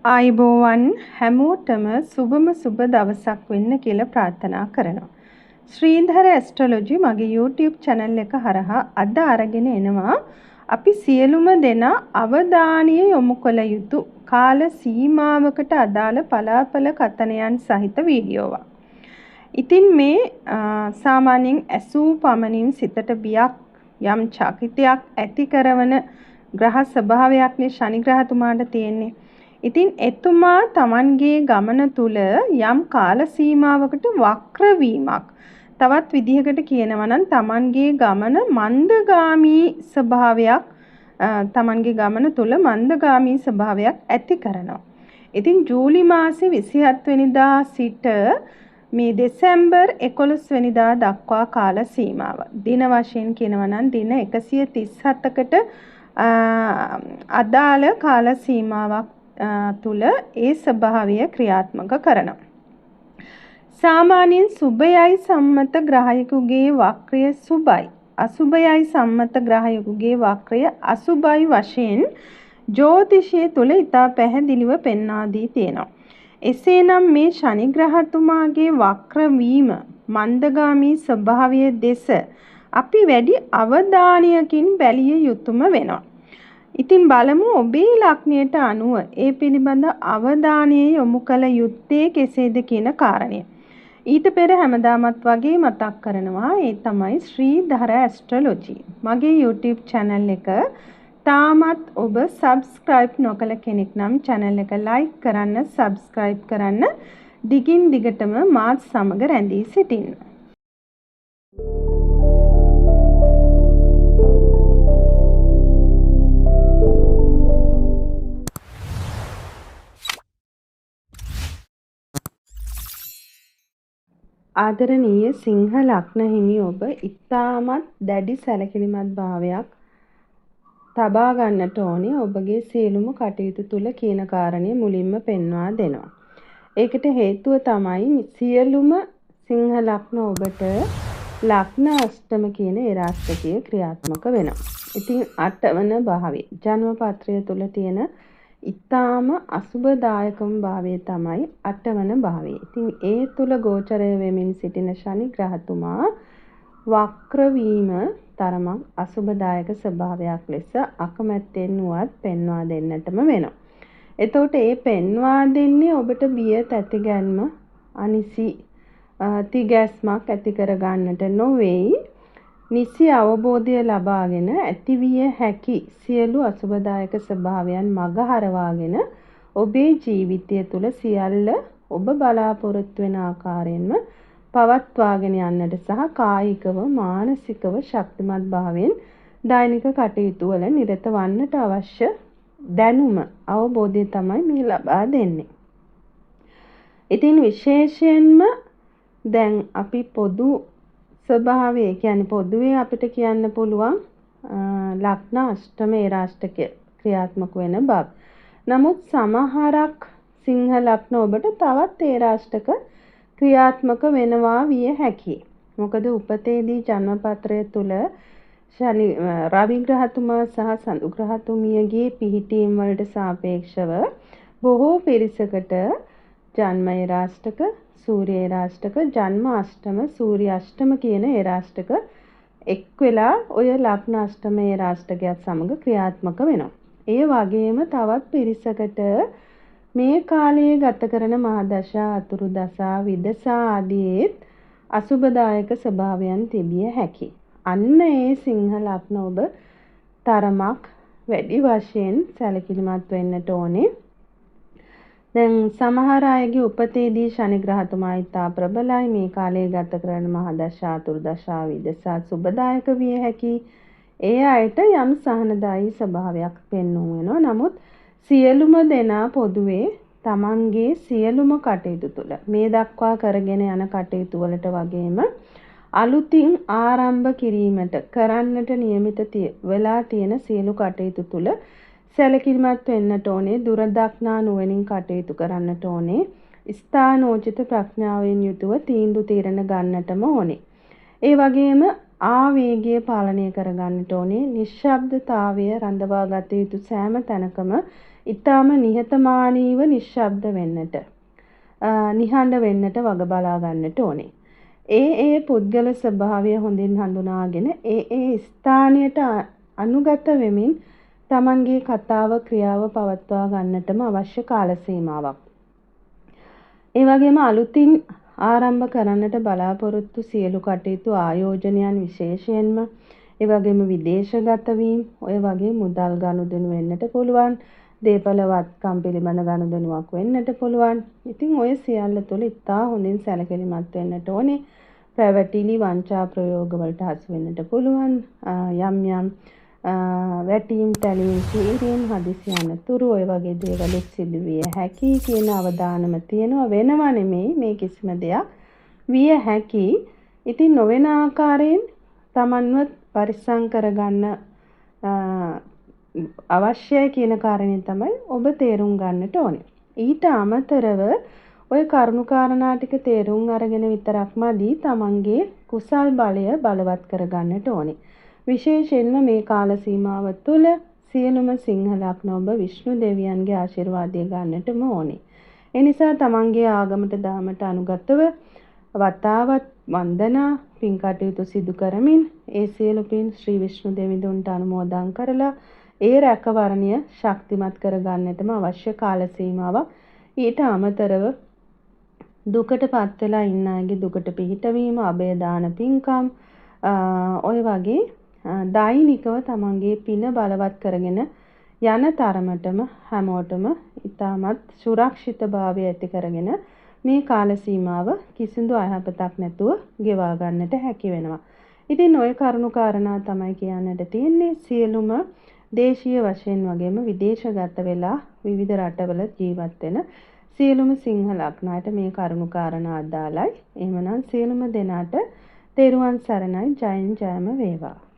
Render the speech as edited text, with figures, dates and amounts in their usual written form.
ආයිබෝවන් හැමෝටම සුබම සුබ දවසක් වෙන්න කියලා ප්‍රාර්ථනා කරනවා. ශ්‍රීධර ඇස්ට්‍රොලොජි මගේ YouTube channel එක හරහා අද අරගෙන එනවා අපි සියලුම දෙනා අවධානය යොමු කළ යුතු කාල සීමාවකට අදාළ පලාපල කතනයන් සහිත වීඩියෝවක්. ඉතින් මේ සාමාන්‍යයෙන් ඇසූ පමණින් සිතට බියක් යම් චකිතයක් ඇති කරන ග්‍රහ ස්වභාවයක්නේ ශනි ග්‍රහතුමාට තියෙන්නේ. ඉතින් එතුමා Tamanගේ ගමන තුල යම් කාල සීමාවකට වක්‍ර වීමක් තවත් විදිහකට කියනවා නම් Tamanගේ ගමන මන්දගාමී ස්වභාවයක් Tamanගේ ගමන තුල මන්දගාමී ස්වභාවයක් ඇති කරනවා. ඉතින් ජූලි මාසේ 27 වෙනිදා සිට මේ දෙසැම්බර් 11 වෙනිදා දක්වා කාල සීමාව. දින වශයෙන් කියනවා නම් දින 137කට අදාළ කාල සීමාවක් තුල ඒ ස්වභාවය ක්‍රියාත්මක කරනවා. සාමාන්‍යයෙන් සුභයයි සම්මත ග්‍රහයෙකුගේ වක්‍රය සුභයි. අසුභයයි සම්මත ග්‍රහයෙකුගේ වක්‍රය අසුභයි වශයෙන් ජ්‍යොතිෂය තුල ඉතා පැහැදිලිව පෙන්වා දී තියෙනවා. එසේනම් මේ ශනි ග්‍රහතුමාගේ වක්‍ර වීම මන්දගාමී ස්වභාවය දෙස අපි වැඩි අවධානයකින් බැලිය යුතුම වෙනවා. ඉතින් බලමු ඔබේ ලග්නයට අනුව ඒ පිළිබඳ අවධානය යොමු කළ යුත්තේ කෙසේද කියන කාරණය. ඊට පෙර හැමදාමත් වගේ මතක් කරනවා ඒ තමයි ශ්‍රීධර ඇස්ට්‍රොලොජි. මගේ YouTube channel එක තාමත් ඔබ subscribe නොකළ කෙනෙක් නම් channel එක like කරන්න, subscribe කරන්න, දිගින් දිගටම මාත් සමග රැඳී සිටින්න. ආදරණීය සිංහ ලග්න හිමි ඔබ ඉතාමත් දැඩි සැලකිලිමත් භාවයක් තබා ගන්නට ඕනේ. ඔබගේ සියලුම කටයුතු තුල කියන කාරණය මුලින්ම පෙන්වා දෙනවා. ඒකට හේතුව තමයි සියලුම සිංහ ලග්න ඔබට ලග්න අෂ්ටම කියන ඒ රාශිය ක්‍රියාත්මක වෙනවා. ඉතින් 8 වන භාවය ජන්ම පත්‍රය තුල තියෙන ඉතාම අසුබදායකම භාවය තමයි 8 වන භාවය. ඉතින් ඒ තුල ගෝචරය වෙමින් සිටින ශනි ග්‍රහතුමා වක්‍ර වීම තරමක් අසුබදායක ස්වභාවයක් ලෙස අකමැත්තෙන් වුවත් පෙන්වා දෙන්නටම වෙනවා. එතකොට ඒ පෙන්වා දෙන්නේ ඔබට බිය තැතිගැන්ම අනිසි තිගැස්මක් ඇති කර ගන්නට නොවේයි. නිසි අවබෝධය ලබාගෙන ඇතිවිය හැකි සියලු අසුබදායක ස්වභාවයන් මග හරවාගෙන ඔබේ ජීවිතය තුළ සියල්ල ඔබ බලාපොරොත්තු වෙන ආකාරයෙන්ම පවත්වාගෙන යන්නට සහ කායිකව මානසිකව ශක්තිමත් භාවයෙන් දෛනික කටයුතු වල නිරත වන්නට අවශ්‍ය දැනුම අවබෝධය තමයි මේ ලබා දෙන්නේ. ඉතින් විශේෂයෙන්ම දැන් අපි පොදු ස්වභාවය කියන්නේ පොදුවේ අපිට කියන්න පුළුවන් ලග්න අෂ්ටමේ රාශික ක්‍රියාත්මක වෙන බව. නමුත් සමහරක් සිංහ ලග්න ඔබට තවත් ඒ රාශික ක්‍රියාත්මක වෙනවා විය හැකියි. මොකද උපතේදී ජන්මපත්‍රය තුල ශනි රවි ග්‍රහතුමා සහ සඳු ග්‍රහතුමියගේ පිහිටීම් වලට සාපේක්ෂව බොහෝ පිරිසකට ජන්මයේ රාශික සූර්ය රාශික ජන්ම අෂ්ටම සූර්ය අෂ්ටම කියන ඒ රාශික එක් වෙලා ඔය ලග්න අෂ්ටමයේ රාශිකයත් සමග ක්‍රියාත්මක වෙනවා. ඒ වගේම තවත් පිරිසකට මේ කාලයේ ගත කරන මහදශා අතුරු දසා විදසා ආදී අසුබදායක ස්වභාවයන් තිබිය හැකි. අන්න ඒ සිංහ ලග්න ඔබ තරමක් වැඩි වශයෙන් සැලකිලිමත් වෙන්නට ඕනේ. දැන් සමහර අයගේ උපතේදී ශනි ග්‍රහතුමා ඉතා ප්‍රබලයි. මේ කාලයේ ගත කරන මහදශා අතුරු දශා විදසා සුබදායක විය හැකි. ඒ අයට යම් සහනදායී ස්වභාවයක් පෙන්වුම් වෙනවා. නමුත් සියලුම දෙනා පොදුවේ තමන්ගේ සියලුම කටයුතු තුළ මේ දක්වා කරගෙන යන කටයුතු වලට වගේම අලුතින් ආරම්භ කිරීමට කරන්නට නියමිත වෙලා තියෙන සියලු කටයුතු තුළ සැලකිලිමත් වෙන්නට ඕනේ. දුරදක්නා නුවණින් කටයුතු කරන්නට ඕනේ. ස්ථානෝචිත ප්‍රඥාවෙන් යුතුව තීන්දුව తీරන ගන්නටම ඕනේ. ඒ වගේම ආවේගය පාලනය කර ගන්නට ඕනේ. නිශ්ශබ්දතාවය රඳවා ගත යුතු සෑම තැනකම ඊටාම නිහතමානීව නිශ්ශබ්ද වෙන්නට, නිහඬ වෙන්නට වග බලා ගන්නට ඕනේ. ඒ පුද්ගල ස්වභාවය හොඳින් හඳුනාගෙන ඒ ස්ථානයට අනුගත වෙමින් Tamanගේ කතාව ක්‍රියාව පවත්වා ගන්නටම අවශ්‍ය කාල සීමාවක්. ඒ වගේම අලුතින් ආරම්භ කරන්නට බලාපොරොත්තු සියලු කටයුතු ආයෝජනයන් විශේෂයෙන්ම ඒ වගේම විදේශගත වීම, ඔය වගේ මුදල් ගනුදෙනු වෙන්නට පුළුවන්, දේපල වත්කම් පිළිබඳ ගනුදෙනුවක් වෙන්නට පුළුවන්. ඉතින් ඔය සියල්ල තුළ ඉතා හොඳින් සැලකිලිමත් වෙන්නට ඕනේ. පැවැටිලි වංචා ප්‍රයෝග වලට හසු වෙන්නට පුළුවන්. යම් වැටීම් තැලීම් කිරීම හදිසි අනතුරු ඔය වගේ දේවල් සිදු විය හැකි කියන අවධානම තියෙනවා. වෙනවා නෙමෙයි, මේ කිසිම දෙයක් විය හැකි. ඉතින් නොවන ආකාරයෙන් Tamanව පරිස්සම් කරගන්න අවශ්‍යයි කියන කාරණේ තමයි ඔබ තේරුම් ගන්නට ඕනේ. ඊට අමතරව ඔය කරුණු කාරණා ටික තේරුම් අරගෙන විතරක්මදි Tamanගේ කුසල් බලය බලවත් කරගන්නට ඕනේ. විශේෂයෙන්ම මේ කාල සීමාව තුළ සියලුම සිංහ ලග්න ඔබ විෂ්ණු දෙවියන්ගේ ආශිර්වාදය ගන්නටම ඕනේ. ඒ නිසා Tamanගේ ආගමට දාමට අනුගතව වතාවත් වන්දනා පින් කටයුතු සිදු කරමින් ඒ සියලු පින් ශ්‍රී විෂ්ණු දෙවිඳුන්ට අනුමෝදන් කරලා ඒ රැකවරණය ශක්තිමත් කරගන්නටම අවශ්‍ය කාල සීමාවක්. ඊට අමතරව දුකටපත් වෙලා ඉන්න අයගේ දුකට පිහිටවීම, අභය දාන පින්කම්, ඔය වගේ දෛනිකව තමන්ගේ පින බලවත් කරගෙන යන තරමටම හැමෝටම ඉතාමත් සුරක්ෂිතභාවය ඇති කරගෙන මේ කාල සීමාව කිසිදු අයහපතක් නැතුව ගෙවා ගන්නට හැකි වෙනවා. ඉතින් ওই කරුණු කාරණා තමයි කියන්නට තියෙන්නේ. සියලුම දේශීය වශයෙන් වගේම විදේශගත වෙලා විවිධ රටවල ජීවත් වෙන සියලුම සිංහ ලග්නයට මේ කරුණු කාරණා අදාළයි. එහෙමනම් සියලුම දෙනාට තෙරුවන් සරණයි. ජයෙන් ජයම වේවා.